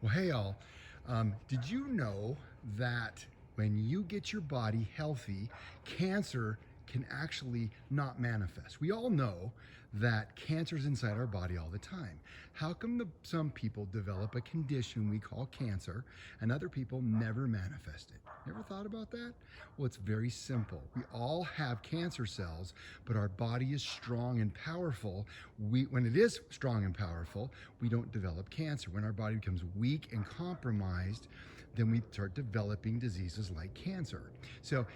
Well, hey all. Did you know that when you get your body healthy, cancer can actually not manifest? We all know that cancer is inside our body all the time. How come some people develop a condition we call cancer and other people never manifest it? You ever thought about that? Well, it's very simple. We all have cancer cells, but our body is strong and powerful. When it is strong and powerful, we don't develop cancer. When our body becomes weak and compromised, then we start developing diseases like cancer. So,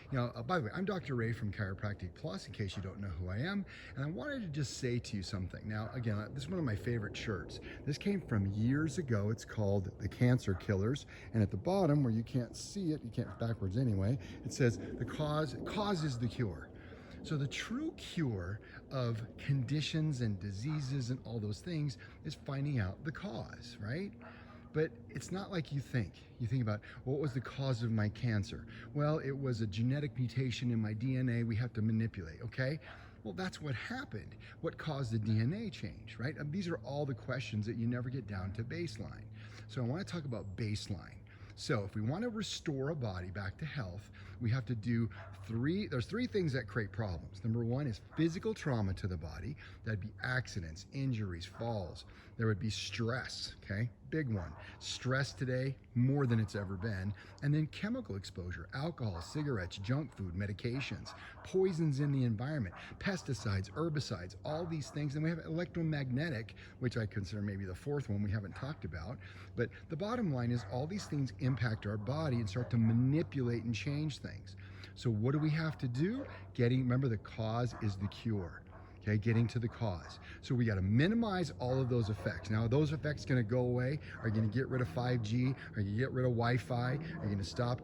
by the way, I'm Dr. Ray from Chiropractic Plus, in case you don't know who I am, and I wanted to just say to you something. Now, again, this is one of my favorite shirts. This came from years ago. It's called The Cancer Killers, and at the bottom, where you can't see it, you can't backwards anyway, it says the cause is the cure. So the true cure of conditions and diseases and all those things is finding out the cause, right? But it's not like you think. You think about, what was the cause of my cancer? Well, it was a genetic mutation in my DNA we have to manipulate, okay? Well, that's what happened. What caused the DNA change, right? These are all the questions that you never get down to baseline. So I want to talk about baseline. So if we want to restore a body back to health, we have to do there's three things that create problems. Number one is physical trauma to the body. That'd be accidents, injuries, falls. There would be stress, okay? Big one. Stress today, more than it's ever been. And then chemical exposure, alcohol, cigarettes, junk food, medications, poisons in the environment, pesticides, herbicides, all these things. And we have electromagnetic, which I consider maybe the fourth one we haven't talked about. But the bottom line is all these things impact our body and start to manipulate and change things. So what do we have to do? Remember, the cause is the cure. Okay, getting to the cause. So we got to minimize all of those effects. Now, are those effects going to go away? Are you going to get rid of 5G? Are you going to get rid of Wi-Fi? Are you going to stop,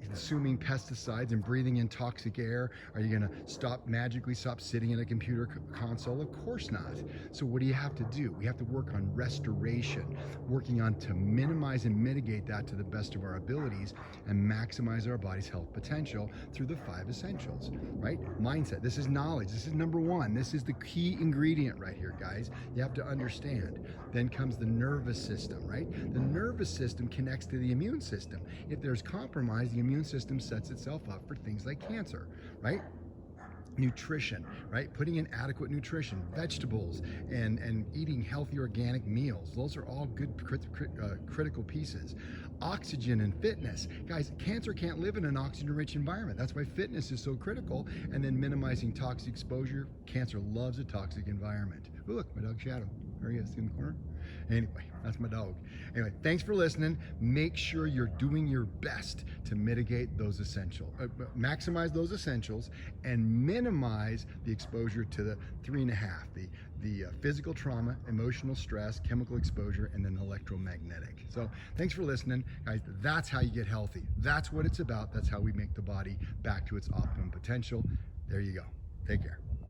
consuming pesticides and breathing in toxic air? Are you going to magically stop sitting in a computer console? Of course not. So what do you have to do? We have to work on restoration, working on to minimize and mitigate that to the best of our abilities and maximize our body's health potential through the 5 essentials, right? Mindset. This is knowledge. This is number one. This is the key ingredient right here, guys. You have to understand. Then comes the nervous system, right? The nervous system connects to the immune system. If there's compromise, the immune system sets itself up for things like cancer, right? Nutrition, right? Putting in adequate nutrition, vegetables, and eating healthy organic meals. Those are all good critical pieces. Oxygen and fitness. Guys, cancer can't live in an oxygen-rich environment. That's why fitness is so critical. And then minimizing toxic exposure. Cancer loves a toxic environment. Oh, look, my dog Shadow. There he is in the corner. Anyway, that's my dog. Anyway, thanks for listening. Make sure you're doing your best to mitigate those maximize those essentials, and minimize the exposure to the 3.5, the physical trauma, emotional stress, chemical exposure, and then electromagnetic. So thanks for listening, guys. That's how you get healthy. That's what it's about. That's how we make the body back to its optimum potential. There you go. Take care.